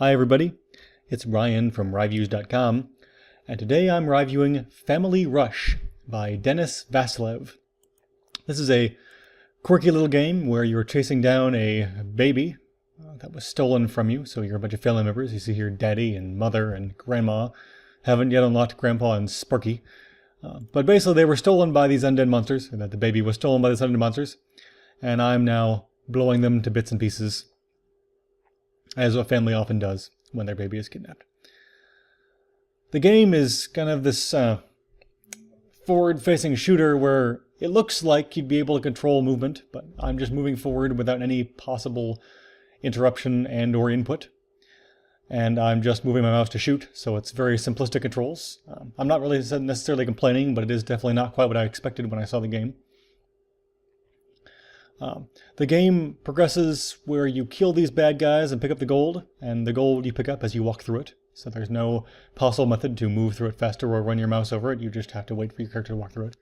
Hi everybody, it's Ryan from Ryviews.com, and today I'm reviewing Family Rush by Denis Vasilev. This is a quirky little game where you're chasing down a baby that was stolen from you. So you're a bunch of family members. You see here Daddy and Mother and Grandma. Haven't yet unlocked Grandpa and Sparky. But basically they were stolen by these undead monsters, and that the baby was stolen by these undead monsters. And I'm now blowing them to bits and pieces, as a family often does when their baby is kidnapped. The game is kind of this forward-facing shooter where it looks like you'd be able to control movement, but I'm just moving forward without any possible interruption and or input. And I'm just moving my mouse to shoot, so it's very simplistic controls. I'm not really necessarily complaining, but it is definitely not quite what I expected when I saw the game. The game progresses where you kill these bad guys and pick up the gold, and the gold you pick up as you walk through it. So there's no possible method to move through it faster or run your mouse over it. You just have to wait for your character to walk through it.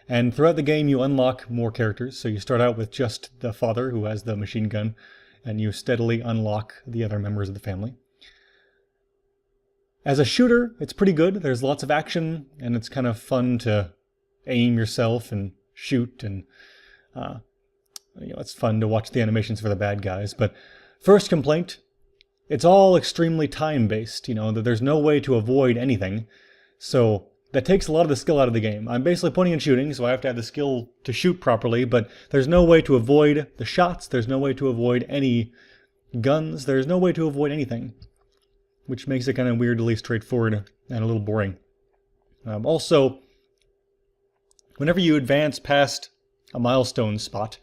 And throughout the game you unlock more characters. So you start out with just the father who has the machine gun, and you steadily unlock the other members of the family. As a shooter, it's pretty good. There's lots of action, and it's kind of fun to aim yourself and shoot, and it's fun to watch the animations for the bad guys. But first complaint, it's all extremely time-based, that there's no way to avoid anything. So that takes a lot of the skill out of the game. I'm basically pointing and shooting, so I have to have the skill to shoot properly, but there's no way to avoid the shots, there's no way to avoid any guns, there's no way to avoid anything, which makes it kind of weirdly straightforward and a little boring. Also, whenever you advance past a milestone spot,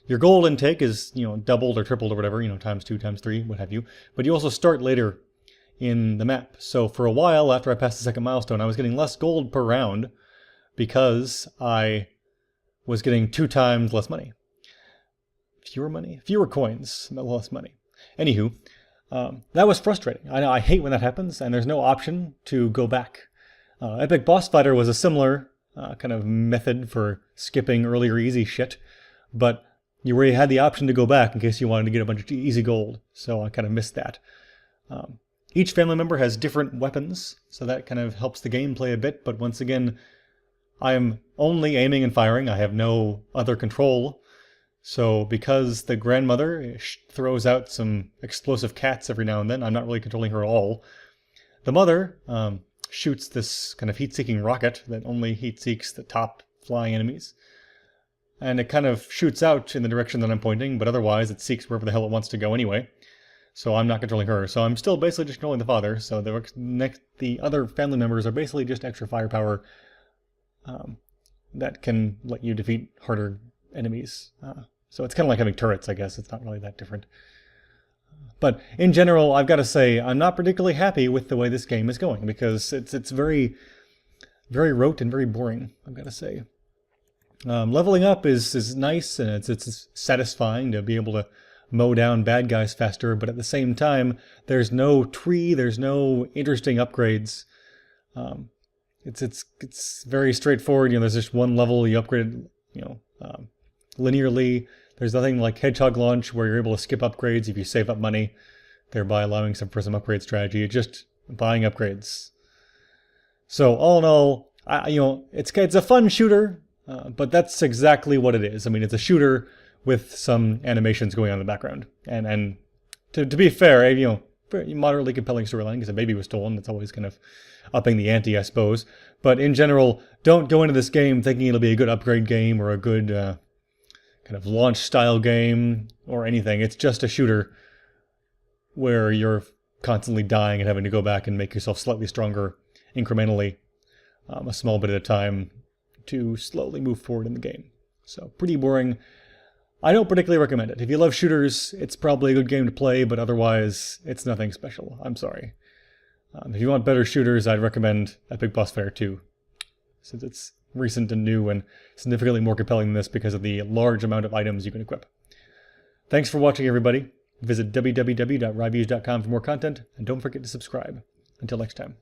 your gold intake is, doubled or tripled or whatever, times 2, times 3, what have you. But you also start later in the map. So for a while after I passed the second milestone, I was getting less gold per round because I was getting 2 times less money. Fewer coins, less money. Anywho, that was frustrating. I hate when that happens, and there's no option to go back. Epic Boss Fighter was a similar kind of method for skipping earlier easy shit, but you already had the option to go back in case you wanted to get a bunch of easy gold, so I kind of missed that. Each family member has different weapons, so that kind of helps the gameplay a bit, but once again, I am only aiming and firing. I have no other control, so because the grandmother throws out some explosive cats every now and then, I'm not really controlling her at all. The mother shoots this kind of heat-seeking rocket that only heat-seeks the top flying enemies. And it kind of shoots out in the direction that I'm pointing, but otherwise it seeks wherever the hell it wants to go anyway. So I'm not controlling her. So I'm still basically just controlling the father. So the other family members are basically just extra firepower that can let you defeat harder enemies. So it's kind of like having turrets, I guess. It's not really that different. But in general, I've got to say, I'm not particularly happy with the way this game is going, because it's very, very rote and very boring, I've got to say. Leveling up is nice, and it's satisfying to be able to mow down bad guys faster, but at the same time, there's no tree, there's no interesting upgrades. It's very straightforward. There's just one level, you upgrade linearly. There's nothing like Hedgehog Launch where you're able to skip upgrades if you save up money, thereby allowing for some upgrade strategy. It's just buying upgrades. So all in all, it's a fun shooter. But that's exactly what it is. I mean, it's a shooter with some animations going on in the background. And to be fair, moderately compelling storyline, because a baby was stolen. That's always kind of upping the ante, I suppose. But in general, don't go into this game thinking it'll be a good upgrade game or a good kind of launch-style game or anything. It's just a shooter where you're constantly dying and having to go back and make yourself slightly stronger incrementally, a small bit at a time, to slowly move forward in the game. So pretty boring. I don't particularly recommend it. If you love shooters, it's probably a good game to play, but otherwise it's nothing special. I'm sorry. If you want better shooters, I'd recommend Epic Boss Fighter 2, since it's recent and new and significantly more compelling than this because of the large amount of items you can equip. Thanks for watching, everybody. Visit www.ryviews.com for more content, and don't forget to subscribe. Until next time.